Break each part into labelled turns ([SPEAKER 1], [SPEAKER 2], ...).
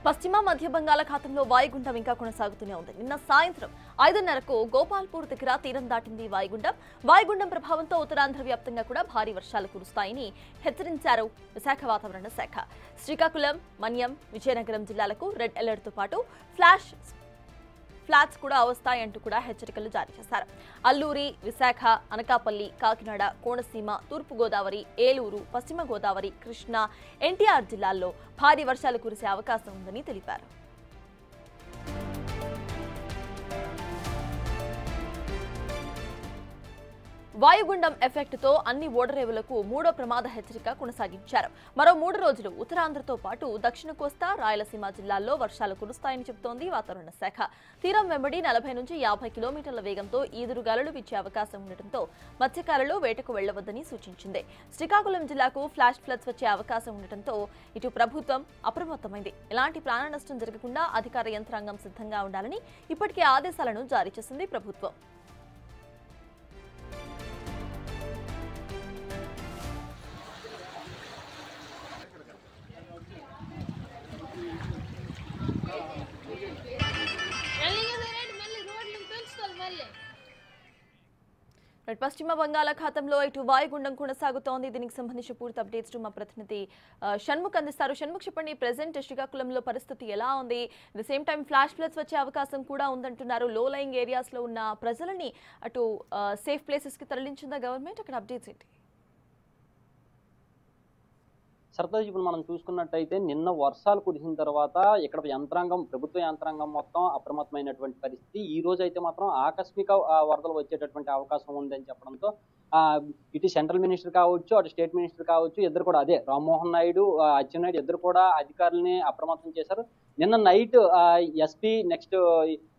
[SPEAKER 1] పశ్చిమ మధ్య బంగాళాఖాతంలో వాయుగుండం ఇంకా కొనసాగుతూనే ఉంది. నిన్న సాయంత్రం 5:30కు గోపాల్పూర్ దగ్గర తీరం దాటింది వాయుగుండం. వాయుగుండం ప్రభావంతో ఉత్తరాంధ్ర వ్యాప్తంగా కూడా భారీ వర్షాలు కురుస్తాయని హెచ్చరించారు విశాఖ వాతావరణ శాఖ. శ్రీకాకుళం, మన్యం, విజయనగరం జిల్లాలకు రెడ్ అలర్ట్ తో పాటు ఫ్లాట్స్ కూడా వస్తాయంటూ కూడా హెచ్చరికలు జారీ చేశారు. అల్లూరి, విశాఖ, అనకాపల్లి, కాకినాడ, కోనసీమ, తూర్పు గోదావరి, ఏలూరు, పశ్చిమ గోదావరి, కృష్ణా, ఎన్టీఆర్ జిల్లాల్లో భారీ వర్షాలు కురిసే అవకాశం ఉందని తెలిపారు. వాయుగుండం ఎఫెక్ట్తో అన్ని ఓడరేవులకు మూడో ప్రమాద హెచ్చరిక కొనసాగించారు. మరో 3 రోజులు ఉత్తరాంధ్రతో పాటు దక్షిణ కోస్తా, రాయలసీమ జిల్లాల్లో వర్షాలు కురుస్తాయని చెబుతోంది వాతావరణ శాఖ. తీరం వెంబడి 40 నుంచి 50 కిలోమీటర్ల వేగంతో ఈదురుగాలులు వీచే అవకాశం ఉండటంతో మత్స్యకారులు వేటకు వెళ్లవద్దని సూచించింది. శ్రీకాకుళం జిల్లాకు ఫ్లాష్ ఫ్లడ్స్ వచ్చే అవకాశం ఉండటంతో ఇటు ప్రభుత్వం అప్రమత్తమైంది. ఎలాంటి ప్రాణ నష్టం జరగకుండా అధికార యంత్రాంగం సిద్ధంగా ఉండాలని ఇప్పటికే ఆదేశాలను జారీ చేసింది ప్రభుత్వం. పశ్చిమ బంగాళాఖాతంలో ఇటు వాయుగుండం కొనసాగుతోంది. దీనికి సంబంధించి పూర్తి అప్డేట్స్ మా ప్రతినిధి షణ్ముఖ్ అందిస్తారు. షణ్ముఖ్, చెప్పండి, ప్రెసెంట్ శ్రీకాకుళంలో పరిస్థితి ఎలా ఉంది? The same time flash floods వచ్చే అవకాశం కూడా ఉందంటున్నారు. లో లయింగ్ ఏరియాస్ లో ఉన్న ప్రజలని అటు సేఫ్ ప్లేసెస్ కి తరలించిందా గవర్నమెంట్? అక్కడ అప్డేట్స్ ఏంటి?
[SPEAKER 2] సర్తాజ్, ఇప్పుడు మనం చూసుకున్నట్టయితే నిన్న వర్షాలు కురిసిన తర్వాత ఇక్కడ ప్రభుత్వ యంత్రాంగం మొత్తం అప్రమత్తమైనటువంటి పరిస్థితి. ఈ రోజు అయితే మాత్రం ఆకస్మిక వరదలు వచ్చేటటువంటి అవకాశం ఉందని చెప్పడంతో ఇటు సెంట్రల్ మినిస్టర్ కావచ్చు, అటు స్టేట్ మినిస్టర్ కావచ్చు, ఇద్దరు కూడా అదే రామ్మోహన్ నాయుడు, అచ్చెన్నాయుడు ఇద్దరు కూడా అధికారులని అప్రమత్తం చేశారు. నిన్న నైట్ ఎస్పీ నెక్స్ట్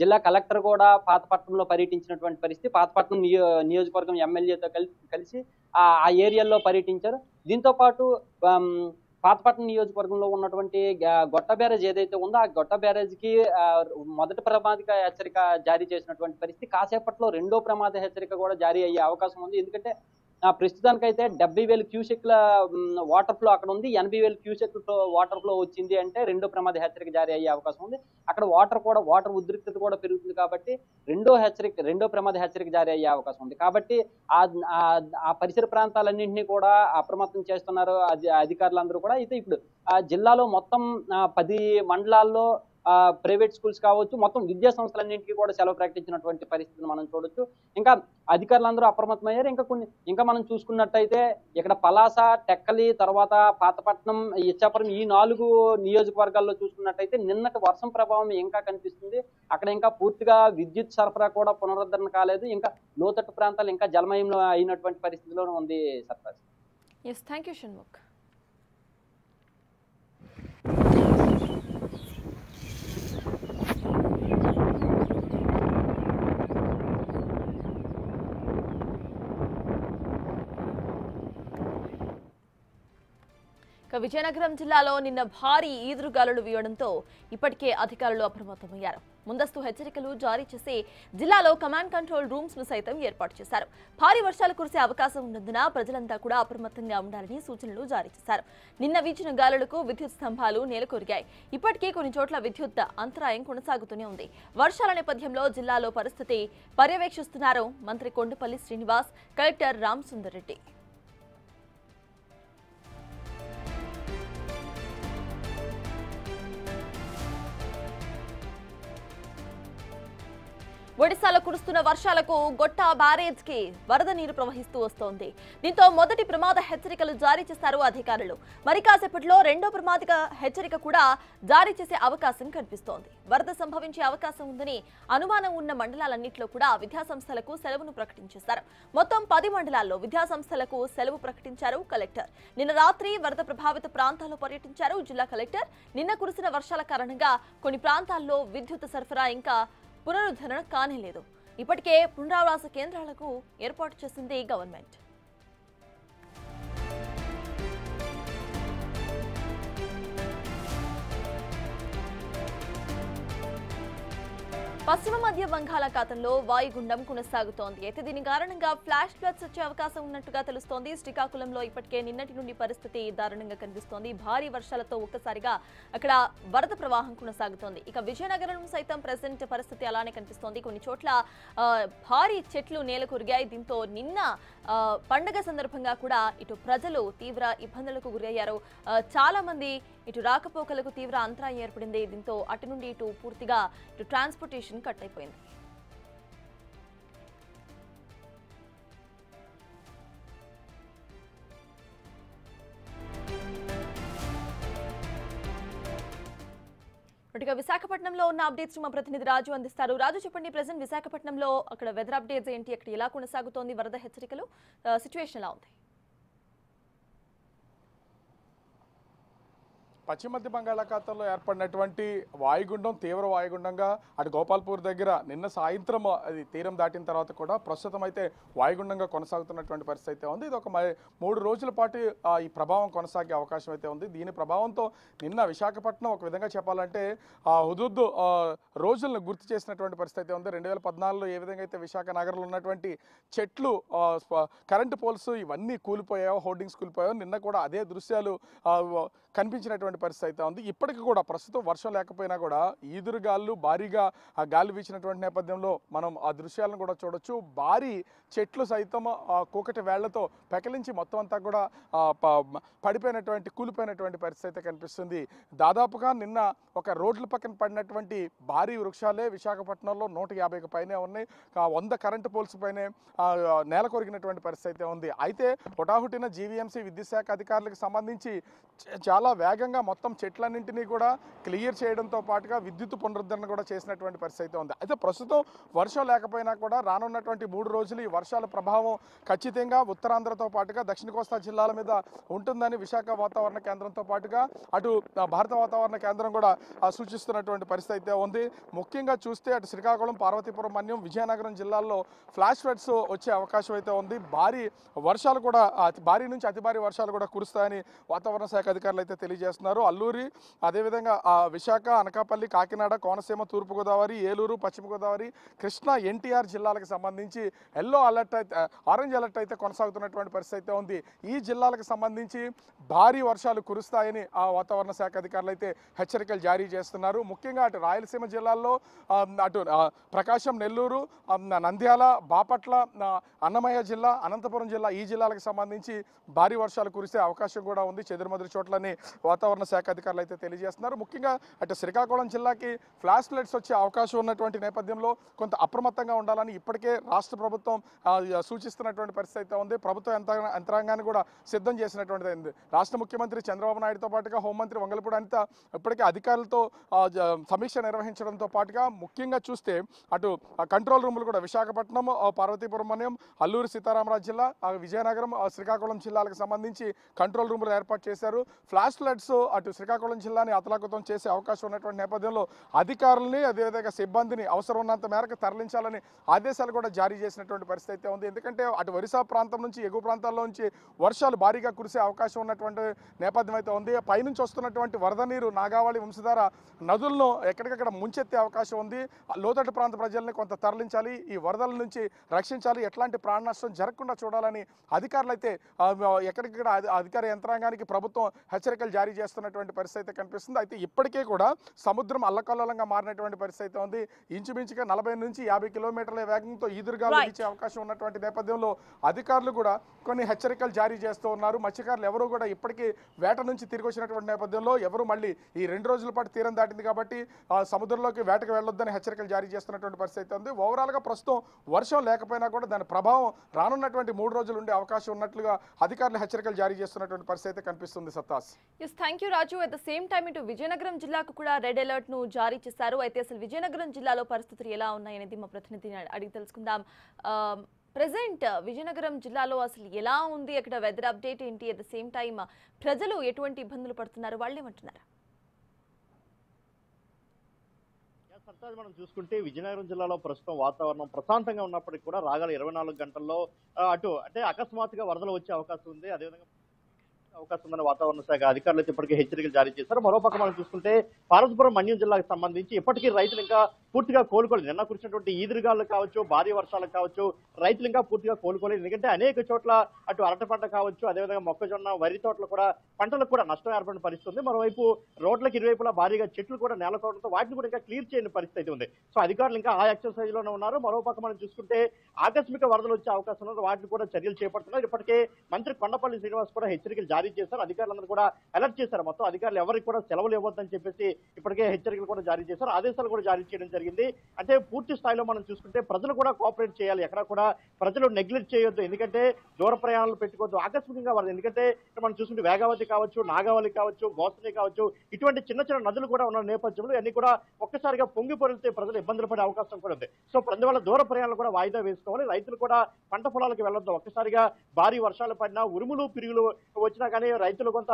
[SPEAKER 2] జిల్లా కలెక్టర్ కూడా పాతపట్నంలో పర్యటించినటువంటి పరిస్థితి. పాతపట్నం నియోజకవర్గం ఎమ్మెల్యేతో కలిసి ఆ ఏరియాలో పర్యటించారు. దీంతో పాటు పాతపట్నం నియోజకవర్గంలో ఉన్నటువంటి గొట్ట బ్యారేజ్ ఏదైతే ఉందో ఆ గొట్ట బ్యారేజ్ కి మొదటి ప్రమాద హెచ్చరిక జారీ చేసినటువంటి పరిస్థితి. కాసేపట్లో రెండో ప్రమాద హెచ్చరిక కూడా జారీ అయ్యే అవకాశం ఉంది. ఎందుకంటే ప్రస్తుతానికైతే 70,000 క్యూసెక్ల వాటర్ ఫ్లో అక్కడ ఉంది. 80,000 క్యూసెక్ వాటర్ ఫ్లో వచ్చింది అంటే రెండో ప్రమాద హెచ్చరిక జారీ అయ్యే అవకాశం ఉంది. అక్కడ వాటర్ ఉద్రిక్తత కూడా పెరుగుతుంది కాబట్టి రెండో ప్రమాద హెచ్చరిక జారీ అయ్యే అవకాశం ఉంది. కాబట్టి ఆ పరిసర ప్రాంతాలన్నింటినీ కూడా అప్రమత్తం చేస్తున్నారు అధికారులందరూ కూడా. అయితే ఇప్పుడు జిల్లాలో మొత్తం 10 మండలాల్లో ప్రైవేట్ స్కూల్స్ కావచ్చు, మొత్తం విద్యా సంస్థలన్నింటికీ కూడా సెలవు ప్రకటించినటువంటి పరిస్థితిని మనం చూడొచ్చు. ఇంకా అధికారులందరూ అప్రమత్తమయ్యారు. ఇంకా మనం చూసుకున్నట్టయితే ఇక్కడ పలాస, టెక్కలి, తర్వాత పాతపట్నం, ఇచ్చాపురం ఈ 4 నియోజకవర్గాల్లో చూసుకున్నట్టయితే నిన్నటి వర్షం ప్రభావం ఇంకా కనిపిస్తుంది. అక్కడ ఇంకా పూర్తిగా విద్యుత్ సరఫరా కూడా పునరుద్ధరణ కాలేదు. ఇంకా లోతట్టు ప్రాంతాలు ఇంకా జలమయంలో అయినటువంటి పరిస్థితిలో ఉంది. Sartaj.
[SPEAKER 1] Yes, thank you, Shanmukh. Vizianagaram జిల్లాలో నిన్న భారీ ఈదురుగాలులు వీయడంతో ఇప్పటికే అధికారులు అప్రమత్తమయ్యారు. ముందస్తు హెచ్చరికలు జారీ చేసి జిల్లాలో కమాండ్ కంట్రోల్ రూమ్స్ ను సైతం ఏర్పాటు చేశారు. భారీ వర్షాలు కురిసే అవకాశం ఉన్నందున ప్రజలంతా కూడా అప్రమత్తంగా ఉండాలని సూచనలు జారీ చేశారు. నిన్న వీచిన గాలులకు విద్యుత్ స్తంభాలు నేలకొరిగాయి. ఇప్పటికే కొన్ని చోట్ల విద్యుత్ అంతరాయం కొనసాగుతూనే ఉంది. వర్షాల నేపథ్యంలో జిల్లాలో పరిస్థితి పర్యవేక్షిస్తున్నారు మంత్రి కొండపల్లి శ్రీనివాస్, కలెక్టర్ రామ్ సుందర్ రెడ్డి. ఒడిశాలో కురుస్తున్న వర్షాలకు గొట్ట బ్యారేజ్ కి వరద నీరు ప్రవహిస్తూ వస్తోంది. దీంతో మొదటి ప్రమాద హెచ్చరికలు జారీ చేశారు అధికారులు. మరి కాసేపట్లో రెండో ప్రమాద హెచ్చరిక కూడా జారీ చేసే అవకాశం కనిపిస్తోంది. వరద సంభవించే అవకాశం ఉందని అనుమానం ఉన్న మండలాలన్నింటిలో కూడా విద్యాసంస్థలకు సెలవును ప్రకటించేశారు. మొత్తం 10 మండలాల్లో విద్యాసంస్థలకు సెలవు ప్రకటించారు కలెక్టర్. నిన్న రాత్రి వరద ప్రభావిత ప్రాంతాల్లో పర్యటించారు జిల్లా కలెక్టర్. నిన్న కురిసిన వర్షాల కారణంగా కొన్ని ప్రాంతాల్లో విద్యుత్ సరఫరా ఇంకా పునరుద్ధరణ కానేలేదు. ఇప్పటికే పునరావాస కేంద్రాలకు ఏర్పాటు చేసింది గవర్నమెంట్. పశ్చిమ మధ్య బంగాళాఖాతంలో వాయుగుండం కొనసాగుతోంది. అయితే దీని కారణంగా ఫ్లాష్ ఫ్లడ్స్ వచ్చే అవకాశం ఉన్నట్టుగా తెలుస్తోంది. శ్రీకాకుళంలో ఇప్పటికే నిన్నటి నుండి పరిస్థితి దారుణంగా కనిపిస్తోంది. భారీ వర్షాలతో ఒక్కసారిగా అక్కడ వరద ప్రవాహం కొనసాగుతోంది. ఇక విజయనగరం సైతం ప్రెసెంట్ పరిస్థితి అలానే కనిపిస్తోంది. కొన్ని చోట్ల భారీ చెట్లు నేలకొరిగాయి. దీంతో నిన్న పండగ సందర్భంగా కూడా ఇటు ప్రజలు తీవ్ర ఇబ్బందులకు గురయ్యారు. చాలా మంది ఇటు రాకపోకలకు తీవ్ర అంతరాయం ఏర్పడింది. దీంతో అటు నుండి ఇటు పూర్తిగా ఇటు ట్రాన్స్పోర్టేషన్ కట్ అయిపోయింది. విశాఖపట్నంలో ఉన్న అప్డేట్స్ మా ప్రతినిధి రాజు అందిస్తారు. రాజు, చెప్పండి, ప్రెసెంట్ విశాఖపట్నంలో అక్కడ వెదర్ అప్డేట్స్ ఏంటి, అక్కడ ఎలా కొనసాగుతోంది, వరద హెచ్చరికలు, సిచ్యువేషన్ ఎలా ఉంది?
[SPEAKER 3] పశ్చిమ మధ్య బంగాళాఖాతంలో ఏర్పడినటువంటి వాయుగుండం తీవ్ర వాయుగుండంగా అటు గోపాల్పూర్ దగ్గర నిన్న సాయంత్రం అది తీరం దాటిన తర్వాత కూడా ప్రస్తుతం అయితే వాయుగుండంగా కొనసాగుతున్నటువంటి పరిస్థితి అయితే ఉంది. ఇది ఒక 3 రోజుల పాటు ఈ ప్రభావం కొనసాగే అవకాశం అయితే ఉంది. దీని ప్రభావంతో నిన్న విశాఖపట్నం ఒక విధంగా చెప్పాలంటే హుదూద్ రోజులను గుర్తు చేసినటువంటి పరిస్థితి అయితే ఉంది. 2014లో ఏ విధంగా అయితే విశాఖ నగరంలో ఉన్నటువంటి చెట్లు, కరెంటు పోల్స్ ఇవన్నీ కూలిపోయాయో, హోర్డింగ్స్ కూలిపోయాయో, నిన్న కూడా అదే దృశ్యాలు కనిపించినటువంటి పరిస్థితి అయితే ఉంది. ఇప్పటికి కూడా ప్రస్తుతం వర్షం లేకపోయినా కూడా ఈదురుగాళ్ళు భారీగా ఆ గాలి వీచినటువంటి నేపథ్యంలో మనం ఆ దృశ్యాలను కూడా చూడొచ్చు. భారీ చెట్లు సైతం కూకటి వేళ్లతో పెకలించి మొత్తం అంతా కూడా కూలిపోయినటువంటి పరిస్థితి అయితే కనిపిస్తుంది. దాదాపుగా నిన్న ఒక రోడ్ల పక్కన పడినటువంటి భారీ వృక్షాలే విశాఖపట్నంలో 150కి పైనే ఉన్నాయి. 100 కరెంటు పోల్స్ పైనే నేల కొరిగినటువంటి పరిస్థితి అయితే ఉంది. అయితే హుటాహుటిన జీవీఎంసీ విద్యుత్ శాఖ అధికారులకు సంబంధించి చాలా వేగంగా మొత్తం చెట్లన్నింటినీ కూడా క్లియర్ చేయడంతో పాటుగా విద్యుత్ పునరుద్ధరణ కూడా చేసినటువంటి పరిస్థితి అయితే ఉంది. అయితే ప్రస్తుతం వర్షం లేకపోయినా కూడా రానున్నటువంటి 3 రోజులు ఈ వర్షాల ప్రభావం ఖచ్చితంగా ఉత్తరాంధ్రతో పాటుగా దక్షిణ కోస్తా జిల్లాల మీద ఉంటుందని విశాఖ వాతావరణ కేంద్రంతో పాటుగా అటు భారత వాతావరణ కేంద్రం కూడా సూచిస్తున్నటువంటి పరిస్థితి అయితే ఉంది. ముఖ్యంగా చూస్తే అటు శ్రీకాకుళం, పార్వతీపురం, మన్యం, విజయనగరం జిల్లాల్లో ఫ్లాష్ ఫ్లడ్స్ వచ్చే అవకాశం అయితే ఉంది. భారీ వర్షాలు కూడా భారీ నుంచి అతి భారీ వర్షాలు కూడా కురుస్తాయని వాతావరణ శాఖ అధికారులు అయితే తెలియజేస్తున్నారు. అల్లూరి, అదేవిధంగా విశాఖ, అనకాపల్లి, కాకినాడ, కోనసీమ, తూర్పుగోదావరి, ఏలూరు, పశ్చిమ గోదావరి, కృష్ణా, ఎన్టీఆర్ జిల్లాలకు సంబంధించి ఎల్లో అలర్ట్ అయితే, ఆరెంజ్ అలర్ట్ అయితే కొనసాగుతున్నటువంటి పరిస్థితి అయితే ఉంది. ఈ జిల్లాలకు సంబంధించి భారీ వర్షాలు కురుస్తాయని ఆ వాతావరణ శాఖ అధికారులు అయితే హెచ్చరికలు జారీ చేస్తున్నారు. ముఖ్యంగా అటు రాయలసీమ జిల్లాల్లో అటు ప్రకాశం, నెల్లూరు, నంద్యాల, బాపట్ల, అన్నమయ్య జిల్లా, అనంతపురం జిల్లా, ఈ జిల్లాలకు సంబంధించి భారీ వర్షాలు కురిసే అవకాశం కూడా ఉంది. చెదురుమదురు చోట్లని వాతావరణ శాఖ అధికారులు అయితే తెలియజేస్తున్నారు. ముఖ్యంగా అటు శ్రీకాకుళం జిల్లాకి ఫ్లాష్ ఫ్లడ్స్ వచ్చే అవకాశం ఉన్నటువంటి నేపథ్యంలో కొంత అప్రమత్తంగా ఉండాలని ఇప్పటికే రాష్ట్ర ప్రభుత్వం సూచిస్తున్నటువంటి పరిస్థితి అయితే ఉంది. ప్రభుత్వ యంత్రాంగాన్ని కూడా సిద్ధం చేసినటువంటిది అయింది. రాష్ట్ర ముఖ్యమంత్రి చంద్రబాబు నాయుడుతో పాటుగా హోంమంత్రి వంగలపూడి అనిత ఇప్పటికే అధికారులతో సమీక్ష నిర్వహించడంతో పాటుగా ముఖ్యంగా చూస్తే అటు కంట్రోల్ రూములు కూడా విశాఖపట్నం, పార్వతీపురం, మన్యం, అల్లూరి సీతారామరాజు జిల్లా, విజయనగరం, శ్రీకాకుళం జిల్లాలకు సంబంధించి కంట్రోల్ రూములు ఏర్పాటు చేశారు. ఫ్లాష్ ఫ్లడ్స్ అటు శ్రీకాకుళం జిల్లాని అతలాకుతం చేసే అవకాశం ఉన్నటువంటి నేపథ్యంలో అధికారులని, అదేవిధంగా సిబ్బందిని అవసరం ఉన్నంత మేరకు తరలించాలని ఆదేశాలు కూడా జారీ చేసినటువంటి పరిస్థితి అయితే ఉంది. ఎందుకంటే అటు ఒరిస్సా ప్రాంతం నుంచి, ఎగువ ప్రాంతాల్లో నుంచి వర్షాలు భారీగా కురిసే అవకాశం ఉన్నటువంటి నేపథ్యం అయితే ఉంది. పైనుంచి వస్తున్నటువంటి వరద నీరు నాగావళి, వంశధార నదులను ఎక్కడికక్కడ ముంచెత్తే అవకాశం ఉంది. లోతట్టు ప్రాంత ప్రజల్ని కొంత తరలించాలి, ఈ వరదల నుంచి రక్షించాలి, ఎట్లాంటి ప్రాణ నష్టం జరగకుండా చూడాలని అధికారులు అయితే ఎక్కడికక్కడ అధికార యంత్రాంగానికి ప్రభుత్వం హెచ్చరికలు జారీ చేస్తున్నటువంటి పరిస్థితి అయితే కనిపిస్తుంది. అయితే ఇప్పటికే కూడా సముద్రం అల్లకల్లోలంగా మారినటువంటి పరిస్థితి ఉంది. ఇంచుమించుగా 40 నుంచి 50 కిలోమీటర్ల వేగంతో ఈదురుగాలు వీచే అవకాశం ఉన్నటువంటి నేపథ్యంలో అధికారులు కూడా కొన్ని హెచ్చరికలు జారీ చేస్తూ ఉన్నారు. మత్స్యకారులు ఎవరు కూడా ఇప్పటికీ వేట నుంచి తిరిగి వచ్చినటువంటి నేపథ్యంలో ఎవరు మళ్ళీ ఈ 2 రోజుల పాటు తీరం దాటింది కాబట్టి సముద్రంలోకి వేటకు వెళ్ళొద్దని హెచ్చరికలు జారీ చేస్తున్నటువంటి పరిస్థితి ఉంది. ఓవరాల్గా ప్రస్తుతం వర్షం లేకపోయినా కూడా దాని ప్రభావం రానున్నటువంటి 3 రోజులు ఉండే అవకాశం ఉన్నట్లుగా అధికారులు హెచ్చరికలు జారీ చేస్తున్నటువంటి పరిస్థితి అయితే కనిపిస్తుంది. సత్తాస్.
[SPEAKER 1] Thank you Raju. At the same time ఇటు విజయనగరం జిల్లాకు కూడా రెడ్ అలర్ట్ ను జారీ చేశారు. అయితే అసలు విజయనగరం జిల్లాలో పరిస్థితులు ఎలా ఉన్నాయనేది మా ప్రతినిధిని అడిగి తెలుసుకుందాం. ప్రెసెంట్ విజయనగరం జిల్లాలో అసలు ఎలా ఉంది, అక్కడ వెదర్ అప్డేట్ ఏంటి, అట్ ద సేమ్ టైం ప్రజలు ఎటువంటి ఇబ్బందులు పడుతున్నారు, వాళ్ళు ఏమంటున్నారు?
[SPEAKER 4] మనం చూసుకుంటే విజయనగరం జిల్లాలో ప్రస్తుతం వాతావరణం ప్రశాంతంగా ఉన్నప్పటికీ కూడా రాగల 24 గంటల్లో అంటే అకస్మాత్తుగా వరదలు వచ్చే అవకాశం ఉంది. అదేవిధంగా అవకాశం ఉందని వాతావరణ శాఖ అధికారులు అయితే ఇప్పటికే హెచ్చరికలు జారీ చేశారు. మరోపక్క మనం చూసుకుంటే పార్వతీపురం మన్యం జిల్లాకు సంబంధించి ఇప్పటికీ రైతులు ఇంకా పూర్తిగా కోలుకోలేదు. నిన్న కురిసినటువంటి ఈదురుగాలు కావచ్చు, భారీ వర్షాలకు కావచ్చు, రైతులు ఇంకా పూర్తిగా కోలుకోలేదు. ఎందుకంటే అనేక చోట్ల అటు అరటి పంట కావచ్చు, అదేవిధంగా మొక్కజొన్న, వరి తోటలు కూడా పంటలకు కూడా నష్టం ఏర్పడిన పరిస్థితి ఉంది. మరోవైపు రోడ్లకు ఇరువైపులా భారీగా చెట్లు కూడా నేలకోవడంతో వాటిని కూడా ఇంకా క్లియర్ చేయని పరిస్థితి అయితే ఉంది. సో అధికారులు ఇంకా ఆ ఎక్సర్సైజ్ లోనే ఉన్నారు. మరోపక్క మనం చూసుకుంటే ఆకస్మిక వరదలు వచ్చే అవకాశం ఉంది. వాటిని కూడా చర్యలు చేపడుతున్నారు. ఇప్పటికే మంత్రి కొండపల్లి శ్రీనివాస్ కూడా హెచ్చరికలు జారీ చేశారు. అధికారులందరూ కూడా అలర్ట్ చేశారు. మొత్తం అధికారులు ఎవరికి కూడా సెలవులు ఇవ్వద్దని చెప్పేసి ఇప్పటికే హెచ్చరికలు కూడా జారీ చేశారు. ఆదేశాలు కూడా జారీ చేయడం జరిగింది. అంటే పూర్తి స్థాయిలో మనం చూసుకుంటే ప్రజలు కూడా కోఆపరేట్ చేయాలి. ఎక్కడ కూడా ప్రజలు నెగ్లెక్ట్ చేయొద్దు. ఎందుకంటే దూర ప్రయాణాలు పెట్టుకోవద్దు. ఆకస్మికంగా వరద, ఎందుకంటే మనం చూసుకుంటే వేగావతి కావచ్చు, నాగావళి కావచ్చు, గోస్తని కావచ్చు, ఇటువంటి చిన్న చిన్న నదులు కూడా ఉన్న నేపథ్యంలో అన్ని కూడా ఒక్కసారిగా పొంగి పొరితే ప్రజలు ఇబ్బందులు పడే అవకాశం కూడా ఉంది. సో అందువల్ల దూర ప్రయాణాలు కూడా వాయిదా వేసుకోవాలి. రైతులు కూడా పంట పొలాలకు వెళ్ళొద్దు. ఒక్కసారిగా భారీ వర్షాలు పడినా, ఉరుములు పిరుగులు వచ్చినా కానీ రైతులు కొంత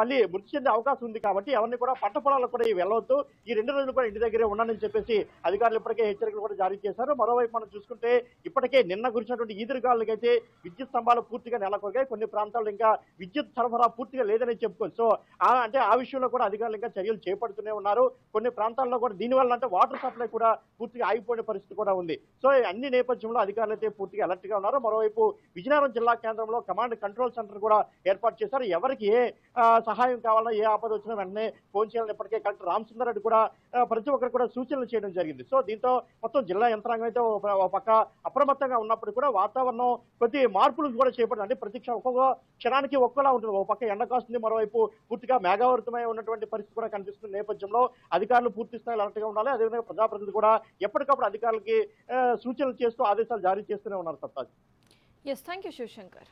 [SPEAKER 4] మళ్ళీ మృతి చెందే అవకాశం ఉంది. కాబట్టి ఎవరిని కూడా పంట పొలాలకు కూడా వెళ్ళవద్దు. ఈ 2 రోజులు కూడా ఇంటి దగ్గరే ఉండాలని చెప్పేసి అధికారులు ఇప్పటికే హెచ్చరికలు కూడా జారీ చేశారు. మరోవైపు మనం చూసుకుంటే ఇప్పటికే నిన్న కురిసినటువంటి ఈదురుగాలులకైతే విద్యుత్ స్తంభాలు పూర్తిగా నెలకొగాయి. కొన్ని ప్రాంతాల్లో ఇంకా విద్యుత్ సరఫరా పూర్తిగా లేదని చెప్పుకోవచ్చు. సో అంటే ఆ విషయంలో కూడా అధికారులు ఇంకా చర్యలు చేపడుతూనే ఉన్నారు. కొన్ని ప్రాంతాల్లో కూడా దీనివల్ల అంటే వాటర్ సప్లై కూడా పూర్తిగా ఆగిపోయిన పరిస్థితి కూడా ఉంది. సో అన్ని నేపథ్యంలో అధికారులు అయితే పూర్తిగా అలర్ట్ గా ఉన్నారు. మరోవైపు విజయనగరం జిల్లా కేంద్రంలో కమాండ్ కంట్రోల్ సెంటర్ కూడా ఏర్పాటు చేశారు. ఎవరికి ఏ సహాయం కావాలన్నా, ఏ ఆపద వచ్చినా వెంటనే ఫోన్ చేయాలని ఇప్పటికే కలెక్టర్ రామసుందర్ రెడ్డి కూడా ప్రతి ఒక్కరు కూడా సూచనలు చేయడం జరిగింది. సో దీంతో మొత్తం జిల్లా యంత్రాంగం అయితే ఒక పక్క అప్రమత్తంగా ఉన్నప్పుడు కూడా వాతావరణం కొద్ది మార్పులు కూడా చేపట్టారు. అంటే ప్రతి ఒక్కొక్క క్షణానికి ఒక్కలా ఉంటుంది. ఒక పక్క ఎండ కాస్తుంది, మరోవైపు పూర్తిగా మేఘావృతమై ఉన్నటువంటి పరిస్థితి కూడా కనిపిస్తున్న నేపథ్యంలో అధికారులు పూర్తి స్థాయిలో అలర్ట్ గా ఉండాలి. అదేవిధంగా ప్రజాప్రతినిధులు కూడా ఎప్పటికప్పుడు అధికారులకి సూచనలు చేస్తూ ఆదేశాలు జారీ చేస్తూనే ఉన్నారు. సత్తాజ్.
[SPEAKER 1] Yes, thank you, Shivshankar.